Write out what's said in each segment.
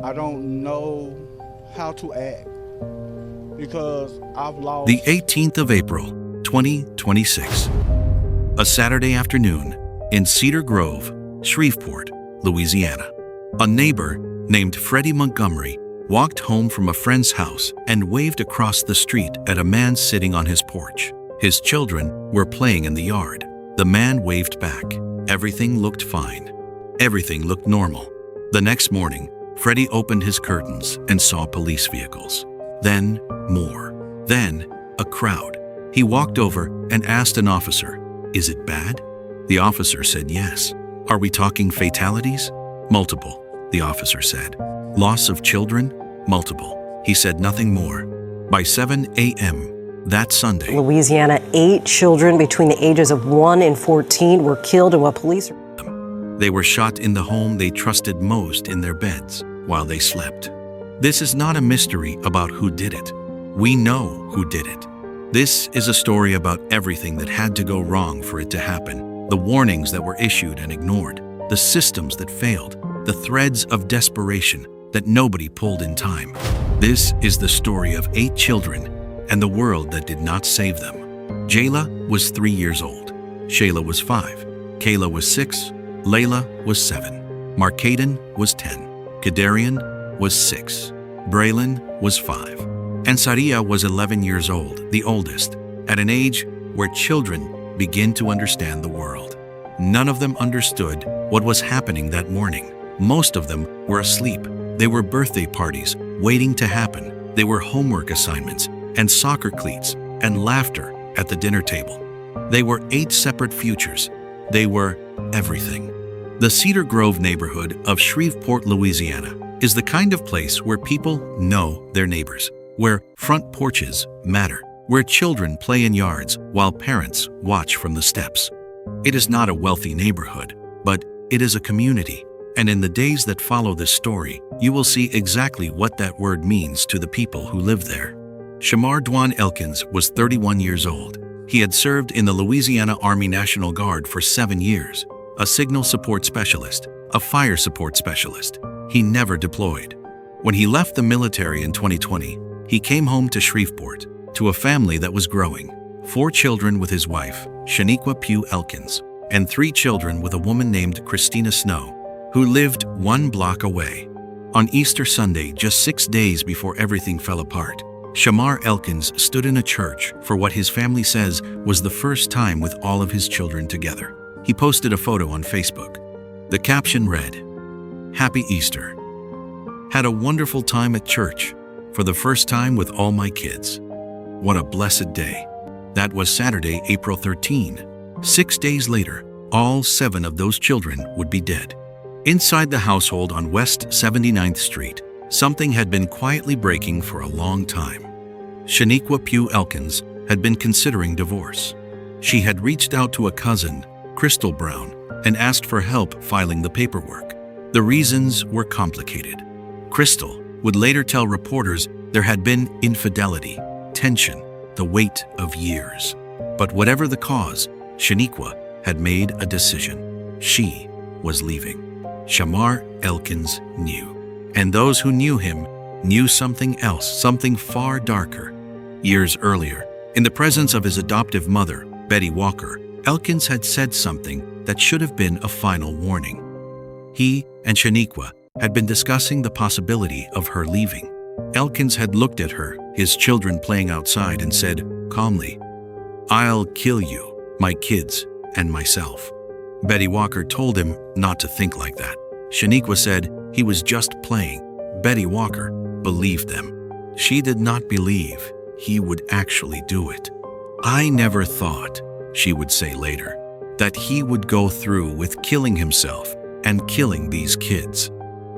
I don't know how to act because I've lost. The 18th of April, 2026. A Saturday afternoon in Cedar Grove, Shreveport, Louisiana. A neighbor named Freddie Montgomery walked home from a friend's house and waved across the street at a man sitting on his porch. His children were playing in the yard. The man waved back. Everything looked fine. Everything looked normal. The next morning, Freddie opened his curtains and saw police vehicles. Then more. Then a crowd. He walked over and asked an officer, "Is it bad?" The officer said yes. "Are we talking fatalities?" "Multiple," the officer said. "Loss of children?" "Multiple." He said nothing more. By 7 a.m. that Sunday, Louisiana, 8 children between the ages of 1 and 14 were killed in what police... They were shot in the home they trusted most in their beds while they slept. This is not a mystery about who did it. We know who did it. This is a story about everything that had to go wrong for it to happen. The warnings that were issued and ignored. The systems that failed. The threads of desperation that nobody pulled in time. This is the story of 8 children and the world that did not save them. Jayla was 3 years old. Shayla was 5. Kayla was 6. Layla was 7. Markaydon was 10. Khedarrion was 6. Braylon was 5. And Sariahh was 11 years old, the oldest, at an age where children begin to understand the world. None of them understood what was happening that morning. Most of them were asleep. They were birthday parties waiting to happen. They were homework assignments and soccer cleats and laughter at the dinner table. They were 8 separate futures. They were everything. The Cedar Grove neighborhood of Shreveport, Louisiana, is the kind of place where people know their neighbors, where front porches matter, where children play in yards while parents watch from the steps. It is not a wealthy neighborhood, but it is a community. And in the days that follow this story, you will see exactly what that word means to the people who live there. Shamar Dwan Elkins was 31 years old. He had served in the Louisiana Army National Guard for 7 years, a signal support specialist, a fire support specialist. He never deployed. When he left the military in 2020, he came home to Shreveport, to a family that was growing. 4 children with his wife, Pugh Elkins, and 3 children with a woman named Christina Snow, who lived 1 block away. On Easter Sunday, just 6 days before everything fell apart, Shamar Elkins stood in a church for what his family says was the first time with all of his children together. He posted a photo on Facebook. The caption read, "Happy Easter. Had a wonderful time at church for the first time with all my kids. What a blessed day." That was Saturday, April 13. 6 days later, all 7 of those children would be dead. Inside the household on West 79th Street, something had been quietly breaking for a long time. Pugh Elkins had been considering divorce. She had reached out to a cousin, Crystal Brown, and asked for help filing the paperwork. The reasons were complicated. Crystal would later tell reporters there had been infidelity, tension, the weight of years. But whatever the cause, Shaniqua had made a decision. She was leaving. Shamar Elkins knew. And those who knew him knew something else, something far darker. Years earlier, in the presence of his adoptive mother, Betty Walker, Elkins had said something that should have been a final warning. He and Shaniqua had been discussing the possibility of her leaving. Elkins had looked at her, his children playing outside, and said calmly, "I'll kill you, my kids, and myself." Betty Walker told him not to think like that. Shaniqua said he was just playing. Betty Walker believed them. She did not believe he would actually do it. "I never thought," she would say later, "that he would go through with killing himself and killing these kids."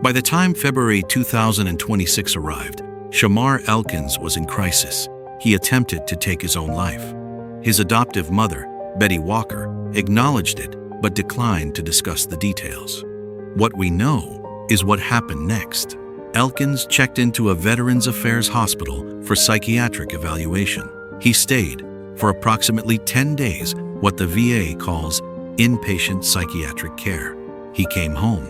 By the time February 2026 arrived, Shamar Elkins was in crisis. He attempted to take his own life. His adoptive mother, Betty Walker, acknowledged it but declined to discuss the details. What we know is what happened next. Elkins checked into a Veterans Affairs hospital for psychiatric evaluation. He stayed for approximately 10 days, what the VA calls inpatient psychiatric care. He came home.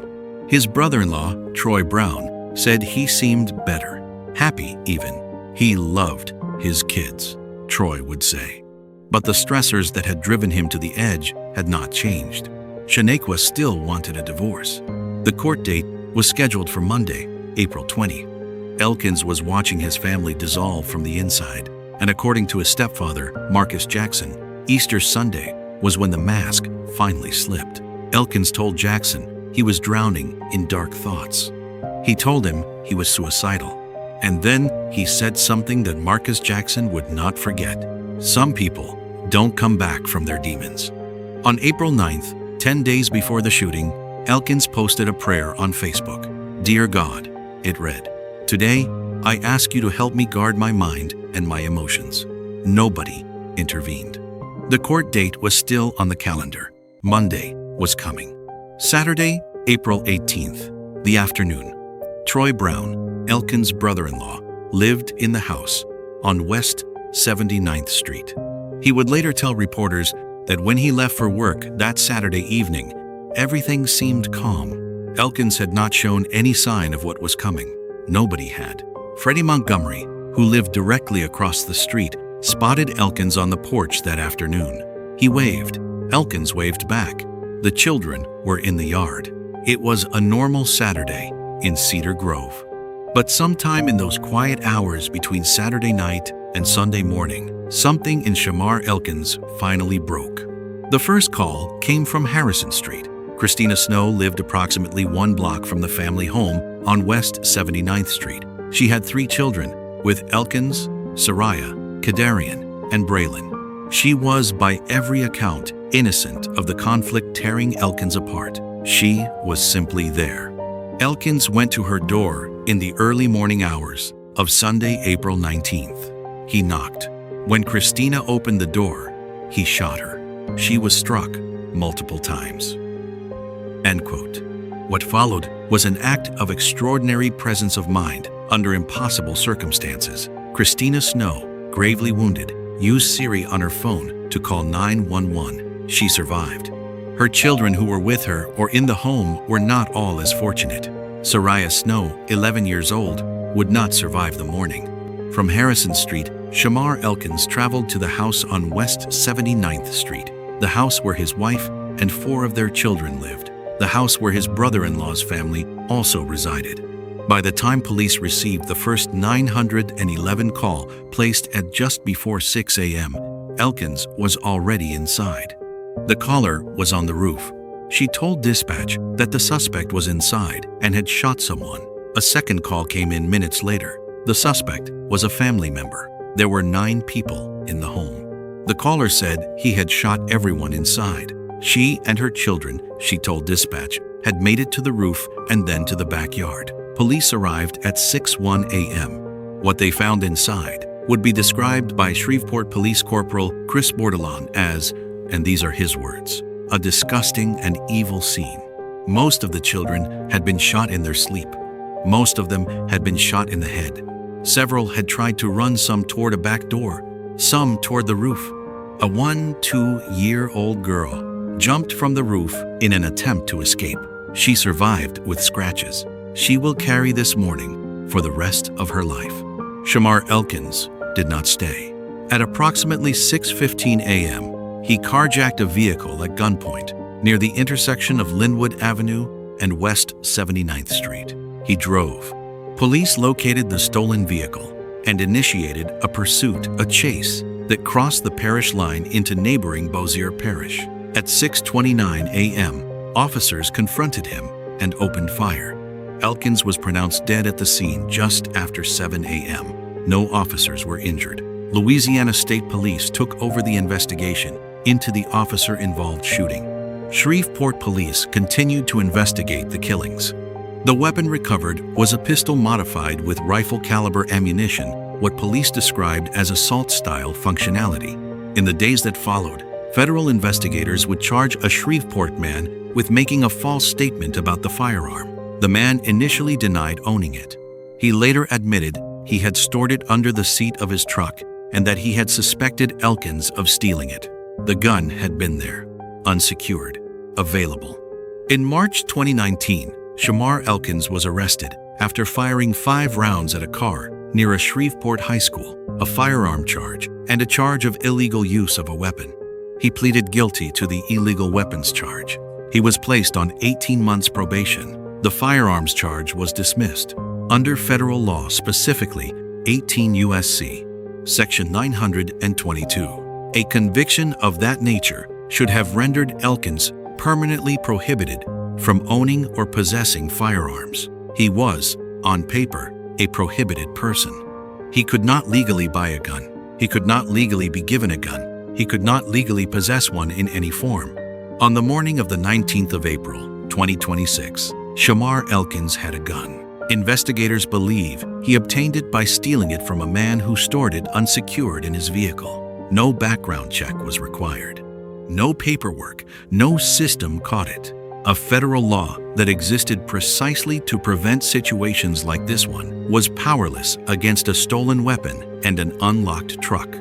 His brother-in-law, Troy Brown, said he seemed better, happy even. He loved his kids, Troy would say. But the stressors that had driven him to the edge had not changed. Shaniqua still wanted a divorce. The court date was scheduled for Monday, April 20. Elkins was watching his family dissolve from the inside, and according to his stepfather, Marcus Jackson, Easter Sunday was when the mask finally slipped. Elkins told Jackson he was drowning in dark thoughts. He told him he was suicidal. And then he said something that Marcus Jackson would not forget. Some people don't come back from their demons. On April 9th, 10 days before the shooting, Elkins posted a prayer on Facebook. "Dear God," it read, "today I ask you to help me guard my mind and my emotions." Nobody intervened. The court date was still on the calendar. Monday was coming. Saturday, April 18th, the afternoon. Troy Brown, Elkins' brother-in-law, lived in the house on West 79th Street. He would later tell reporters that when he left for work that Saturday evening, everything seemed calm. Elkins had not shown any sign of what was coming. Nobody had. Freddie Montgomery, who lived directly across the street, spotted Elkins on the porch that afternoon. He waved. Elkins waved back. The children were in the yard. It was a normal Saturday in Cedar Grove. But sometime in those quiet hours between Saturday night and Sunday morning, something in Shamar Elkins finally broke. The first call came from Harrison Street. Christina Snow lived approximately 1 block from the family home on West 79th Street. She had 3 children, with Elkins, Sariahh, Khedarrion, and Braylon. She was, by every account, innocent of the conflict tearing Elkins apart. She was simply there. Elkins went to her door in the early morning hours of Sunday, April 19th. He knocked. When Christina opened the door, he shot her. She was struck multiple times. End quote. What followed was an act of extraordinary presence of mind under impossible circumstances. Christina Snow, gravely wounded, used Siri on her phone to call 911. She survived. Her children who were with her or in the home were not all as fortunate. Sariahh Snow, 11 years old, would not survive the morning. From Harrison Street, Shamar Elkins traveled to the house on West 79th Street, the house where his wife and 4 of their children lived, the house where his brother-in-law's family also resided. By the time police received the first 911 call placed at just before 6 a.m., Elkins was already inside. The caller was on the roof. She told dispatch that the suspect was inside and had shot someone. A second call came in minutes later. The suspect was a family member. There were 9 people in the home. The caller said he had shot everyone inside. She and her children, she told dispatch, had made it to the roof and then to the backyard. Police arrived at 6:01 a.m. What they found inside would be described by Shreveport Police Corporal Chris Bordelon as, and these are his words, a disgusting and evil scene. Most of the children had been shot in their sleep. Most of them had been shot in the head. Several had tried to run, some toward a back door, some toward the roof. A 1-2-year-old girl jumped from the roof in an attempt to escape. She survived with scratches. She will carry this mourning for the rest of her life. Shamar Elkins did not stay. At approximately 6:15 a.m., he carjacked a vehicle at gunpoint near the intersection of Linwood Avenue and West 79th Street. He drove. Police located the stolen vehicle and initiated a pursuit, a chase, that crossed the parish line into neighboring Bossier Parish. At 6:29 a.m., officers confronted him and opened fire. Elkins was pronounced dead at the scene just after 7 a.m. No officers were injured. Louisiana State Police took over the investigation into the officer-involved shooting. Shreveport Police continued to investigate the killings. The weapon recovered was a pistol modified with rifle-caliber ammunition, what police described as assault-style functionality. In the days that followed, federal investigators would charge a Shreveport man with making a false statement about the firearm. The man initially denied owning it. He later admitted he had stored it under the seat of his truck and that he had suspected Elkins of stealing it. The gun had been there, unsecured, available. In March 2019, Shamar Elkins was arrested after firing 5 rounds at a car near a Shreveport high school, a firearm charge, and a charge of illegal use of a weapon. He pleaded guilty to the illegal weapons charge. He was placed on 18 months probation. The firearms charge was dismissed. Under federal law, specifically 18 U.S.C. Section 922, a conviction of that nature should have rendered Elkins permanently prohibited from owning or possessing firearms. He was, on paper, a prohibited person. He could not legally buy a gun. He could not legally be given a gun. He could not legally possess one in any form. On the morning of the 19th of April, 2026, Shamar Elkins had a gun. Investigators believe he obtained it by stealing it from a man who stored it unsecured in his vehicle. No background check was required. No paperwork, no system caught it. A federal law that existed precisely to prevent situations like this one was powerless against a stolen weapon and an unlocked truck.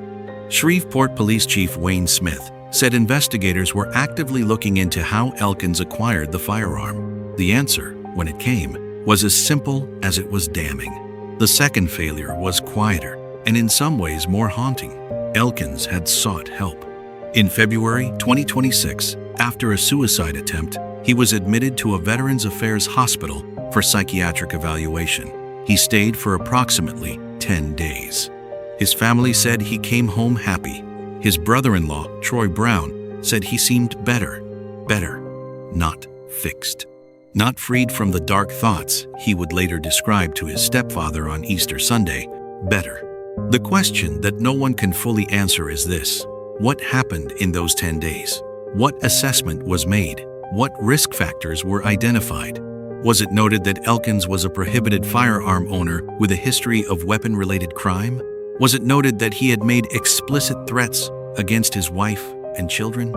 Shreveport Police Chief Wayne Smith said investigators were actively looking into how Elkins acquired the firearm. The answer, when it came, was as simple as it was damning. The second failure was quieter and in some ways more haunting. Elkins had sought help. In February 2026, after a suicide attempt, he was admitted to a Veterans Affairs hospital for psychiatric evaluation. He stayed for approximately 10 days. His family said he came home happy. His brother-in-law, Troy Brown, said he seemed better, not fixed. Not freed from the dark thoughts he would later describe to his stepfather on Easter Sunday, better. The question that no one can fully answer is this: what happened in those 10 days? What assessment was made? What risk factors were identified? Was it noted that Elkins was a prohibited firearm owner with a history of weapon-related crime? Was it noted that he had made explicit threats against his wife and children?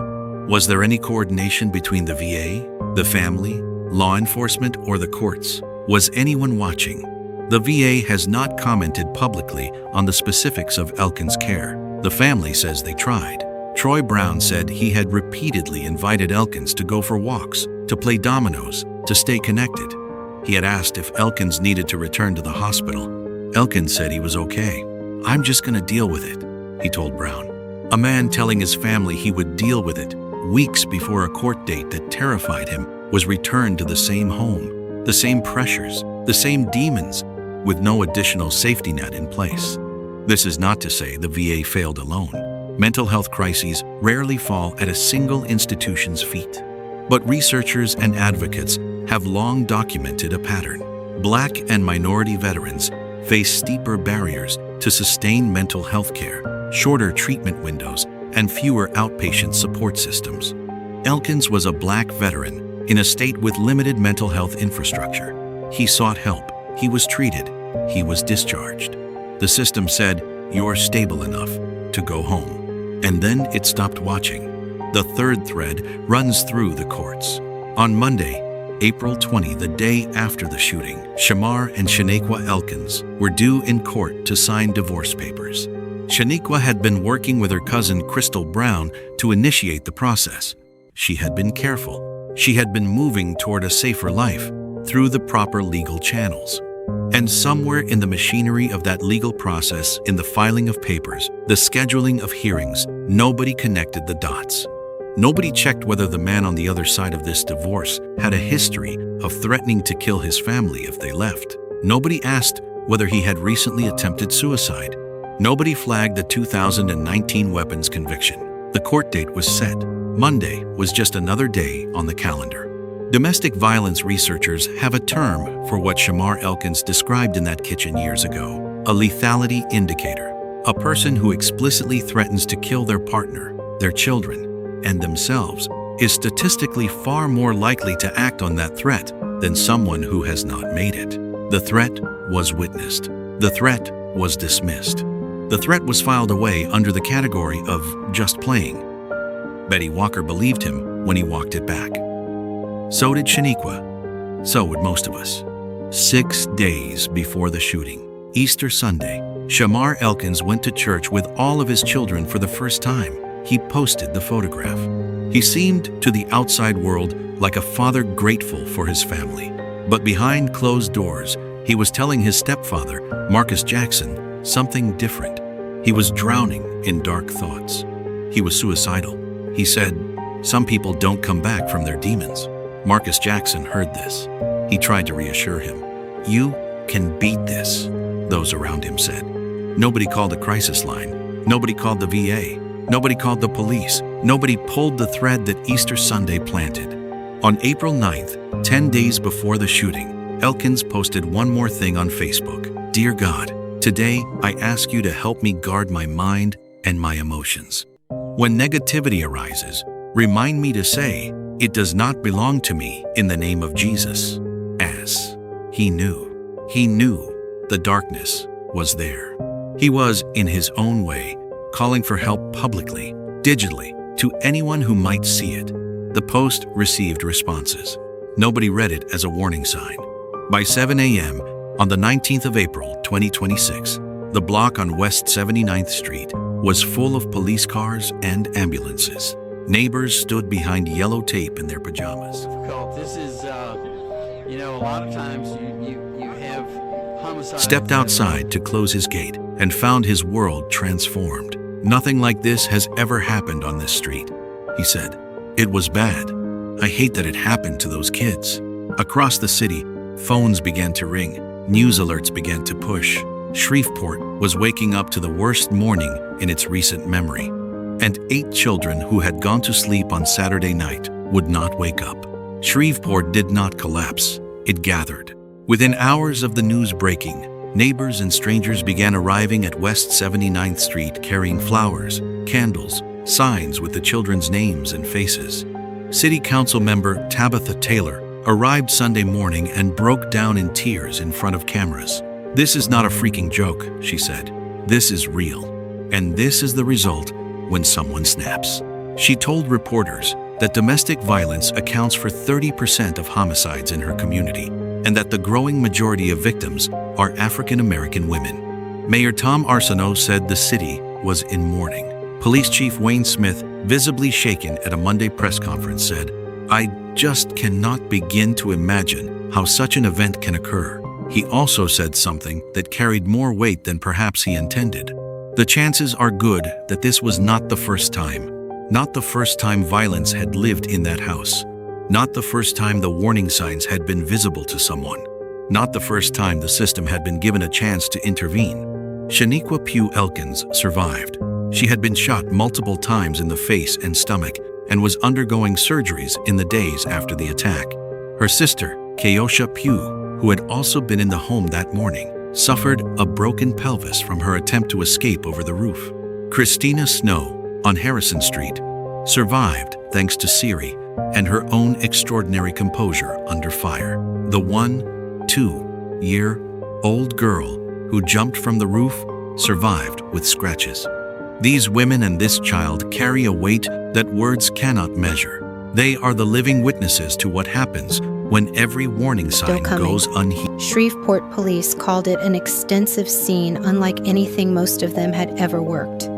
Was there any coordination between the VA, the family, law enforcement, or the courts? Was anyone watching? The VA has not commented publicly on the specifics of Elkins' care. The family says they tried. Troy Brown said he had repeatedly invited Elkins to go for walks, to play dominoes, to stay connected. He had asked if Elkins needed to return to the hospital. Elkins said he was okay. "I'm just going to deal with it," he told Brown. A man telling his family he would deal with it weeks before a court date that terrified him was returned to the same home, the same pressures, the same demons, with no additional safety net in place. This is not to say the VA failed alone. Mental health crises rarely fall at a single institution's feet. But researchers and advocates have long documented a pattern. Black and minority veterans face steeper barriers to sustain mental health care, shorter treatment windows, and fewer outpatient support systems. Elkins was a Black veteran in a state with limited mental health infrastructure. He sought help. He was treated. He was discharged. The system said, "You're stable enough to go home." And then it stopped watching. The third thread runs through the courts. On Monday, April 20, the day after the shooting, Shamar and Shaniqua Elkins were due in court to sign divorce papers. Shaniqua had been working with her cousin Crystal Brown to initiate the process. She had been careful. She had been moving toward a safer life through the proper legal channels. And somewhere in the machinery of that legal process, in the filing of papers, the scheduling of hearings, nobody connected the dots. Nobody checked whether the man on the other side of this divorce had a history of threatening to kill his family if they left. Nobody asked whether he had recently attempted suicide. Nobody flagged the 2019 weapons conviction. The court date was set. Monday was just another day on the calendar. Domestic violence researchers have a term for what Shamar Elkins described in that kitchen years ago: a lethality indicator. A person who explicitly threatens to kill their partner, their children, and themselves is statistically far more likely to act on that threat than someone who has not made it. The threat was witnessed. The threat was dismissed. The threat was filed away under the category of just playing. Betty Walker believed him when he walked it back. So did Shaniqua. So would most of us. 6 days before the shooting, Easter Sunday, Shamar Elkins went to church with all of his children for the first time. He posted the photograph. He seemed to the outside world like a father grateful for his family. But behind closed doors, He was telling his stepfather, Marcus Jackson, something different. He was drowning in dark thoughts. He was suicidal. He said, "Some people don't come back from their demons." Marcus Jackson heard this. He tried to reassure him. "You can beat this," those around him said. Nobody called a crisis line. Nobody called the VA. Nobody called the police. Nobody pulled the thread that Easter Sunday planted. On April 9th, 10 days before the shooting, Elkins posted one more thing on Facebook. "Dear God, today I ask you to help me guard my mind and my emotions. When negativity arises, remind me to say, it does not belong to me in the name of Jesus." As he knew the darkness was there. He was, in his own way, calling for help publicly, digitally, to anyone who might see it. The post received responses. Nobody read it as a warning sign. By 7 a.m. on the 19th of April, 2026, the block on West 79th Street was full of police cars and ambulances. Neighbors stood behind yellow tape in their pajamas. This is, a lot of times you have homicide. Stepped outside to close his gate and found his world transformed. "Nothing like this has ever happened on this street," he said. "It was bad. I hate that it happened to those kids." Across the city, phones began to ring. News alerts began to push. Shreveport was waking up to the worst morning in its recent memory. And 8 children who had gone to sleep on Saturday night would not wake up. Shreveport did not collapse. It gathered. Within hours of the news breaking, neighbors and strangers began arriving at West 79th Street carrying flowers, candles, signs with the children's names and faces. City Council member Tabitha Taylor arrived Sunday morning and broke down in tears in front of cameras. "This is not a freaking joke," she said. "This is real. And this is the result when someone snaps." She told reporters that domestic violence accounts for 30% of homicides in her community, and that the growing majority of victims are African American women. Mayor Tom Arsenault said the city was in mourning. Police Chief Wayne Smith, visibly shaken at a Monday press conference, said, "I just cannot begin to imagine how such an event can occur." He also said something that carried more weight than perhaps he intended. "The chances are good that this was not the first time. Not the first time violence had lived in that house. Not the first time the warning signs had been visible to someone. Not the first time the system had been given a chance to intervene." Shaniqua Pugh Elkins survived. She had been shot multiple times in the face and stomach and was undergoing surgeries in the days after the attack. Her sister, Kayla Pugh, who had also been in the home that morning, suffered a broken pelvis from her attempt to escape over the roof. Christina Snow, on Harrison Street, survived thanks to Siri and her own extraordinary composure under fire. The 1-2-year-old girl who jumped from the roof survived with scratches. These women and this child carry a weight that words cannot measure. They are the living witnesses to what happens when every warning sign goes unheeded. Shreveport police called it an extensive scene unlike anything most of them had ever worked.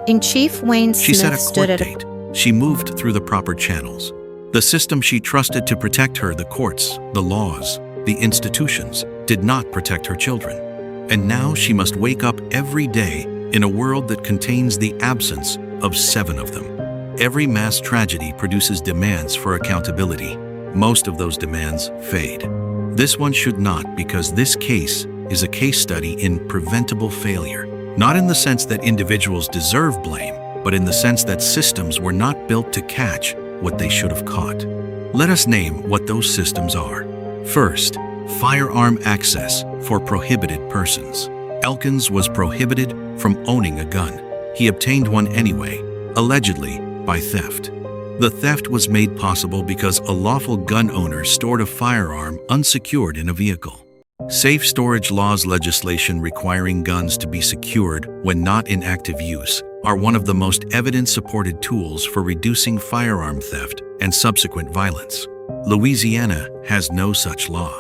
In Chief Wayne Smith She set a stood court at date. She moved through the proper channels. The system she trusted to protect her, the courts, the laws, the institutions, did not protect her children. And now she must wake up every day in a world that contains the absence of 7 of them. Every mass tragedy produces demands for accountability. Most of those demands fade. This one should not, because this case is a case study in preventable failure. Not in the sense that individuals deserve blame, but in the sense that systems were not built to catch what they should have caught. Let us name what those systems are. First, firearm access for prohibited persons. Elkins was prohibited from owning a gun. He obtained one anyway, allegedly by theft. The theft was made possible because a lawful gun owner stored a firearm unsecured in a vehicle. Safe storage laws legislation requiring guns to be secured when not in active use are one of the most evidence-supported tools for reducing firearm theft and subsequent violence. Louisiana has no such law.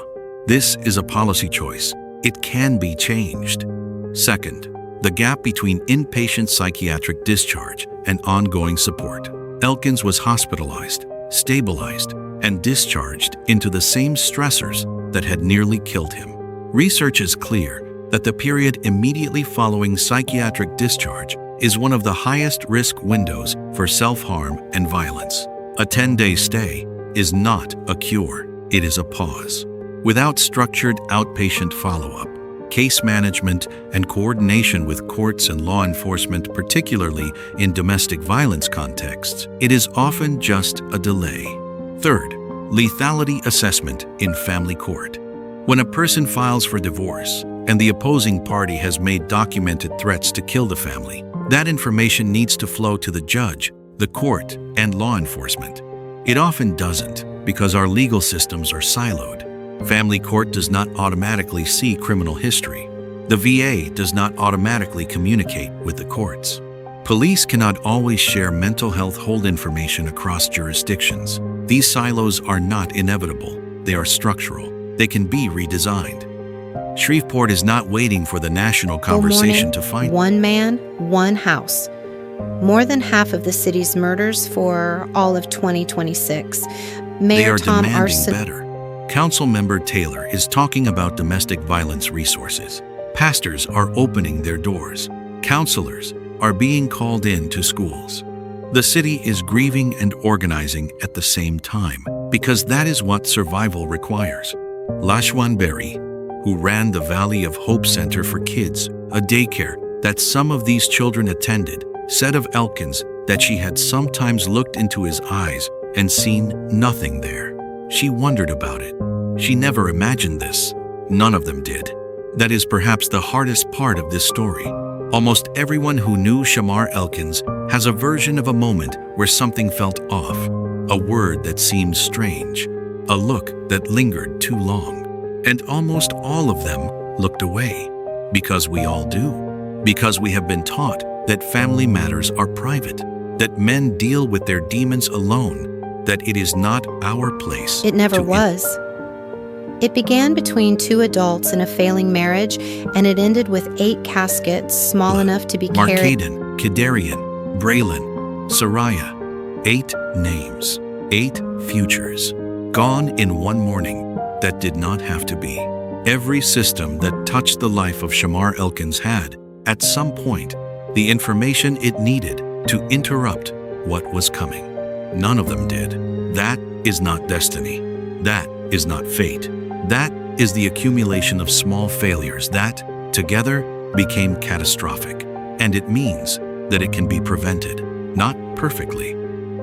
This is a policy choice. It can be changed. Second, the gap between inpatient psychiatric discharge and ongoing support. Elkins was hospitalized, stabilized, and discharged into the same stressors that had nearly killed him. Research is clear that the period immediately following psychiatric discharge is one of the highest risk windows for self-harm and violence. A 10-day stay is not a cure, it is a pause. Without structured outpatient follow-up, case management, and coordination with courts and law enforcement, particularly in domestic violence contexts, it is often just a delay. Third, lethality assessment in family court. When a person files for divorce and the opposing party has made documented threats to kill the family, that information needs to flow to the judge, the court, and law enforcement. It often doesn't because our legal systems are siloed. Family court does not automatically see criminal history. The VA does not automatically communicate with the courts. Police cannot always share mental health hold information across jurisdictions. These silos are not inevitable. They are structural. They can be redesigned. Shreveport is not waiting for the national conversation to find one man, one house. More than half of the city's murders for all of 2026. They are demanding better. Councilmember Taylor is talking about domestic violence resources. Pastors are opening their doors. Counselors are being called in to schools. The city is grieving and organizing at the same time because that is what survival requires. Lashwan Berry, who ran the Valley of Hope Center for Kids, a daycare that some of these children attended, said of Elkins that she had sometimes looked into his eyes and seen nothing there. She wondered about it. She never imagined this. None of them did. That is perhaps the hardest part of this story. Almost everyone who knew Shamar Elkins has a version of a moment where something felt off, a word that seemed strange, a look that lingered too long. And almost all of them looked away, because we all do. Because we have been taught that family matters are private, that men deal with their demons alone, that it is not our place. It never was. It began between two adults in a failing marriage, and it ended with 8 caskets small enough to be carried. Markaydon, Khedarrion, Braylon, Sariahh. 8 names, 8 futures, gone in one morning that did not have to be. Every system that touched the life of Shamar Elkins had, at some point, the information it needed to interrupt what was coming. None of them did. That is not destiny. That is not fate. That is the accumulation of small failures that, together, became catastrophic. And it means that it can be prevented. Not perfectly,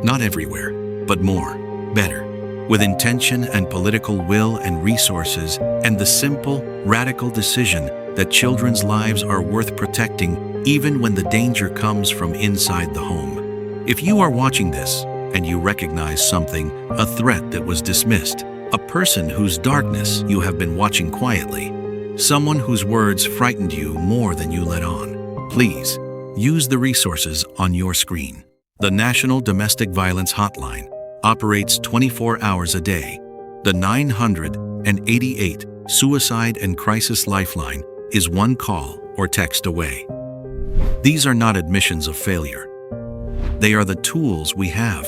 not everywhere, but more, better. With intention and political will and resources, and the simple, radical decision that children's lives are worth protecting even when the danger comes from inside the home. If you are watching this, and you recognize something, a threat that was dismissed, a person whose darkness you have been watching quietly, someone whose words frightened you more than you let on, please use the resources on your screen. The National Domestic Violence Hotline operates 24 hours a day. The 988 Suicide and Crisis Lifeline is one call or text away. These are not admissions of failure. They are the tools we have.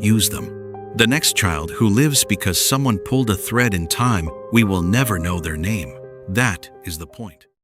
Use them. The next child who lives because someone pulled a thread in time, we will never know their name. That is the point.